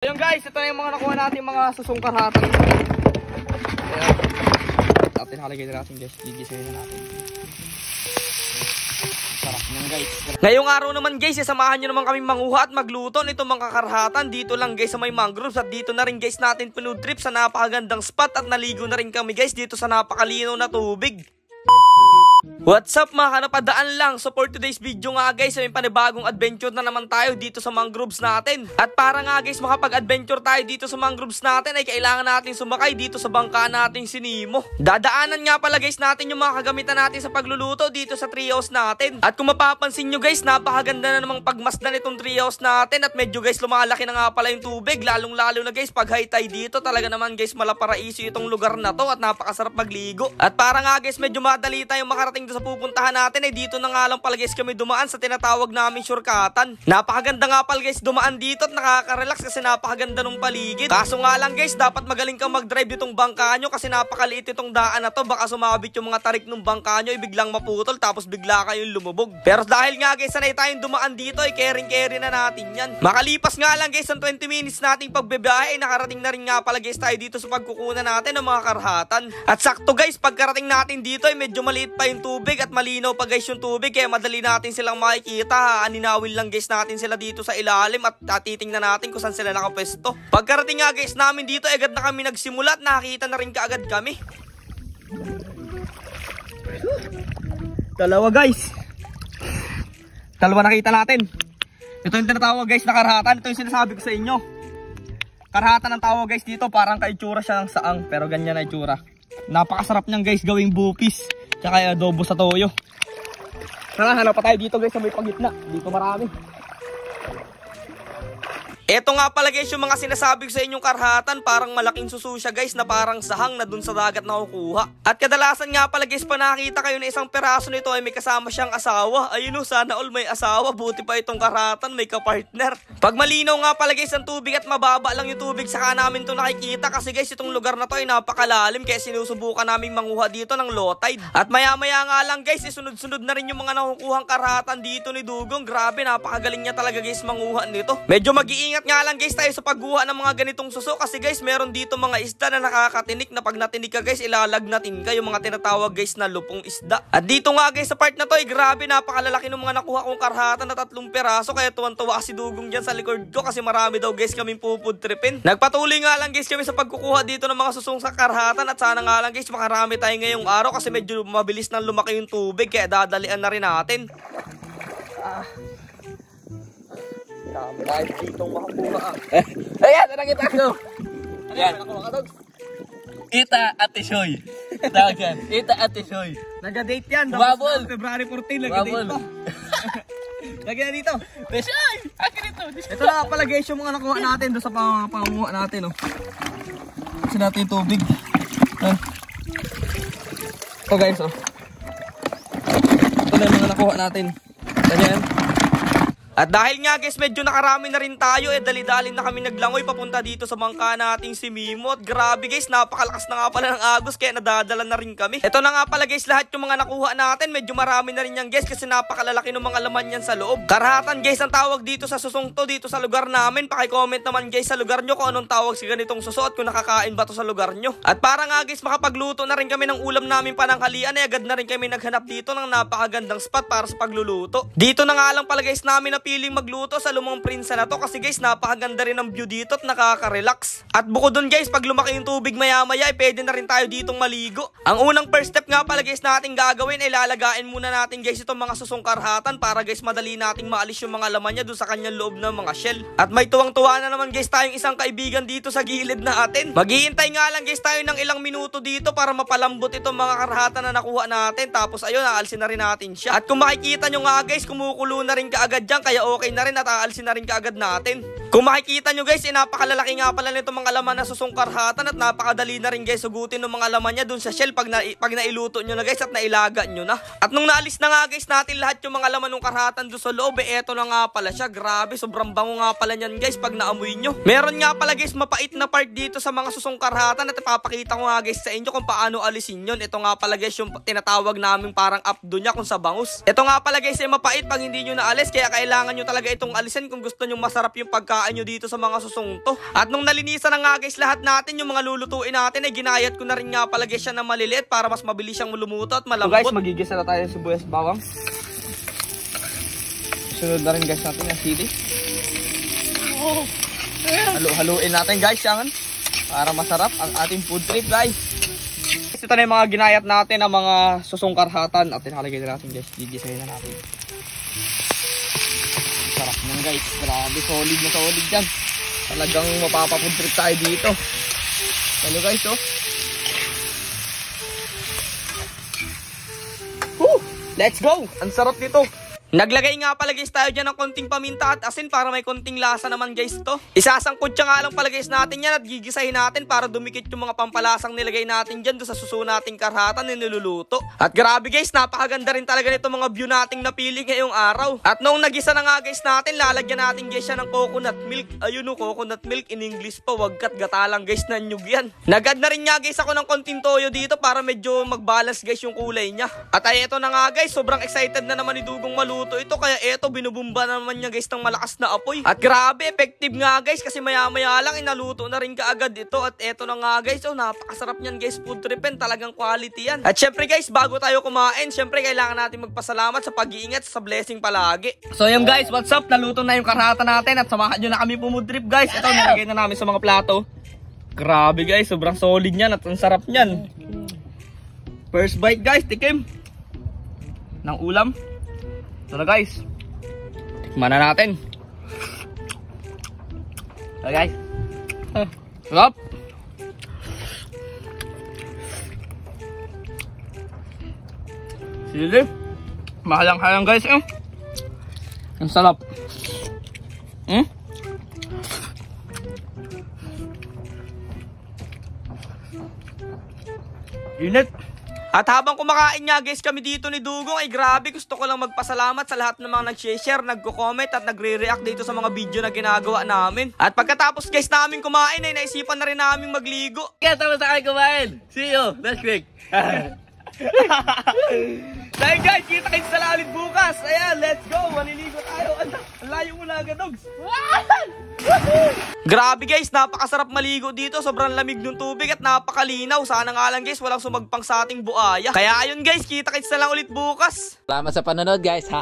Ayun guys, ito na yung mga nakuha natin mga susungkarhatan. Ayan. Natin halagay na natin guys. Gigisayin na natin. Sarap yan guys. Ngayong araw naman guys, samahan nyo naman kami manguha at magluto nito mga karhatan. Dito lang guys sa may mangroves. At dito na rin guys natin food trip sa napakagandang spot. At naligo na rin kami guys dito sa napakalinaw na tubig. What's up mga kanapadaan lang? So for today's video nga guys, may panibagong adventure na naman tayo dito sa mangroves natin. At para nga guys makapag-adventure tayo dito sa mangroves natin ay kailangan natin sumakay dito sa bangka nating si Nemo. Dadaanan nga pala guys natin yung mga kagamitan natin sa pagluluto dito sa treehouse natin. At kung mapapansin nyo guys, napakaganda na namang pagmasdan itong treehouse natin. At medyo guys lumalaki na nga pala yung tubig. Lalong lalo na guys pag high tide dito, talaga naman guys malaparaiso itong lugar na to. At napakasarap magligo. At para nga guys medyo madali tayong makarating sa pupuntahan natin ay dito na nga lang pala guys kami dumaan sa tinatawag namin shortcutan. Napakaganda nga pala guys dumaan dito at nakaka-relax kasi napakaganda ng paligid. Kaso nga lang guys, dapat magaling kang mag-drive ditong bangka nyo kasi napakaliit itong daan na to. Baka sumabit yung mga tarik ng bangka nyo ay biglang maputol tapos bigla kayong lumubog. Pero dahil nga guys sanay tayong dumaan dito ay caring-carry na natin yan. Makalipas nga lang guys ang 20 minutes nating pagbibiyahe ay nakarating na rin nga pala guys tayo dito sa pagkukunan natin ng mga karhatan. At sakto guys pagkarating natin dito ay medyo maliit pa yung tubig at malinaw pa guys yung tubig kaya madali natin silang makikita. Aninawin lang guys natin sila dito sa ilalim at titingnan natin kung saan sila nakapwesto. Pagkarating nga guys namin dito agad na kami nagsimula at nakakita na rin kaagad kami. Dalawa guys. Dalawa nakita natin. Ito yung tinatawag guys na karhatan. Ito yung sinasabi ko sa inyo. Karhatan ang tawag guys dito, parang kaitsura siya ng saang pero ganyan na itsura. Napakasarap niyang guys gawing bupis tsaka adobo sa toyo. Tara, hanap pa tayo dito guys sa may pagitna. Dito marami. Eto nga pala guys yung mga sinasabi ko sa inyong karhatan. Parang malaking suso siya guys na parang sahang na dun sa dagat na kukuha. At kadalasan nga pala guys pa nakita kayo na isang peraso nito ay may kasama siyang asawa. Ayun o, sana all may asawa. Buti pa itong karhatan may kapartner. Pag malinaw nga pala guys ang tubig at mababa lang yung tubig saka namin to nakikita. Kasi guys itong lugar na to ay napakalalim kaya sinusubukan namin manguha dito ng low tide. At maya maya nga lang guys isunod-sunod na rin yung mga nakukuhang karhatan dito ni Dugong. Grabe napakagaling niya talaga guys manguha nito. Medyo mag-iingat nga lang guys tayo sa pagguha ng mga ganitong suso kasi guys meron dito mga isda na nakakatinik na pag natinik ka guys ilalagnatin ka yung mga tinatawag guys na lupong isda. At dito nga guys sa part na to ay grabe napakalalaki ng mga nakuha kong karhatan na 3 peraso kaya tuwan-tuwa si Dugong dyan sa likod ko kasi marami daw guys kaming pupudtripin. Nagpatuloy nga lang guys kami sa pagkukuha dito ng mga susong sa karhatan at sana nga lang guys makarami tayo ngayong araw kasi medyo mabilis nang lumaki yung tubig kaya dadalian na rin natin. Dami tayo ditong makakuha. Ayan, nakita ko. Ayan. Ita Ate Shoy. Tawag yan. Ita Ate Shoy. Nag-date yan. Wabol. February 14, nag-date pa. Lagyan na dito. Deshay! Akin ito. Ito na pala guys yung mga nakuha natin doon sa pangunguha natin. Oh. Kasi natin yung tubig. Ito guys. Oh. Ito na yung mga nakuha natin. Ganyan. At dahil nga guys medyo nakarami na rin tayo dali-dali na kami naglangoy papunta dito sa bangka nating si Mimo. At grabe guys napakalakas na nga pala ng agos kaya nadadala na rin kami. Ito na nga pala guys lahat yung mga nakuha natin. Medyo marami na rin yan guys kasi napakalalaki ng mga laman yan sa loob. Karhatan guys ang tawag dito sa susong to dito sa lugar namin. Paki-comment naman guys sa lugar nyo kung anong tawag sa ganitong suso at kung nakakain ba to sa lugar nyo. At para nga guys makapagluto na rin kami ng ulam namin pananghalian ay agad na rin kami naghanap dito ng napakagandang spot para sa pagluluto. Dito na nga lang pala guys namin piling magluto sa Lumang Prinsa na to kasi guys napakaganda rin ng view dito at nakaka-relax. At bukod dun guys pag lumaki yung tubig maya maya ay pwede na rin tayo ditong maligo. Ang unang first step nga pala guys natin gagawin ay lalagain muna natin guys itong mga susong karhatan para guys madali nating maalis yung mga laman niya dun sa kanyang loob ng mga shell. At may tuwang-tuwa na naman guys tayong isang kaibigan dito sa gilid natin. Maghihintay nga lang guys tayo ng ilang minuto dito para mapalambot itong mga karhatan na nakuha natin. Tapos ayun aalsin na rin natin siya. At kung makikita nyo nga guys kumukulo na rin kaagad dyan kaya okay na rin at aalsin na rin kaagad natin. Kung makikita nyo guys, napakalalaki nga pala nito mga laman na susong karhatan at napakadali na rin guys sugutin ng mga laman niya dun sa shell pag nailuto nyo na guys at nailaga nyo na. At nung naalis na nga guys natin lahat yung mga laman ng karhatan dun sa loob, eto na nga pala siya. Grabe, sobrang bango nga pala nyan guys pag naamoy nyo. Meron nga pala guys mapait na part dito sa mga susong karhatan at ipapakita ko nga guys sa inyo kung paano alisin yun. Ito nga pala guys yung tinatawag namin parang updo niya kung sa bangus. Ito nga pala guys ay mapait pag hindi nyo naalis kaya kailangan nyo talaga itong alisin kung gusto nyo masarap yung pagkain kinain nyo dito sa mga susong to. At nung nalinisan na nga guys lahat natin, yung mga lulutuin natin ay ginayat ko na rin nga pala guys siya na maliliit para mas mabilis siyang lumuto at malambot. So guys, magigisa na tayo ng sibuyas bawang. Sunod na rin guys natin yung sili. Haluin natin guys yan para masarap ang ating food trip guys. Ito na yung mga ginayat natin ang mga susong karhatan at tinalagay na natin guys. Gigisahin na natin. Sarap nyan guys. Grabe, solid na solid yan. Talagang mapapafood trip tayo dito. Hello guys oh. Woo! Let's go! Ang sarap nito. Naglagay nga pala guys tayo dyan ng konting paminta at asin para may konting lasa naman guys to. Isasangkot siya nga lang pala guys natin yan at gigisahin natin para dumikit yung mga pampalasang nilagay natin dyan doon sa suso nating karhatan na niluluto. At grabe guys, napakaganda rin talaga nito mga view nating napili ngayong araw. At nung nagisa na nga guys natin, lalagyan natin guys siya ng coconut milk. Ayun o, coconut milk in English pa, wag kat gata lang guys na nyug yan. Nagad na rin nga guys ako ng konting toyo dito para medyo mag-balance guys yung kulay niya. At ay eto na nga guys, sobrang excited na naman ni Dugong maluto ito, kaya eto binubumba naman niya guys ng malakas na apoy. At grabe, effective nga guys kasi maya-maya lang inaluto na rin kaagad ito. At eto na nga guys, oh napakasarap niyan guys, food tripin, talagang quality yan. At syempre guys, bago tayo kumain, syempre kailangan natin magpasalamat sa pag-iingat, sa blessing palagi. So yun guys, what's up? Naluto na yung karhata natin at samahan nyo na kami food trip guys. Ito, nilagay na namin sa mga plato. Grabe guys, sobrang solid niyan at ang sarap niyan. First bite guys, tikim ng ulam. Ito na guys, tikman na natin. Ito guys, sarap. Sili, mahalang-halang guys eh. Ang sarap. Init. At habang kumakain nga guys kami dito ni Dugong ay grabe, gusto ko lang magpasalamat sa lahat ng mga nag-share, nagko-comment at nagre-react dito sa mga video na ginagawa namin. At pagkatapos guys namin kumain ay naisipan na rin namin magligo. Kaya tapos na kayo kumain. See you next week. Dahil guys, kita-kits na lang ulit bukas. Ayan, let's go, maliligo tayo. Ang layo mo na agad, dogs. Grabe guys, napakasarap maligo dito. Sobrang lamig ng tubig at napakalinaw. Sana nga lang guys, walang sumagpang sa ating buaya. Kaya ayun guys, kita-kits na lang ulit bukas. Salamat sa panonood guys. Ha.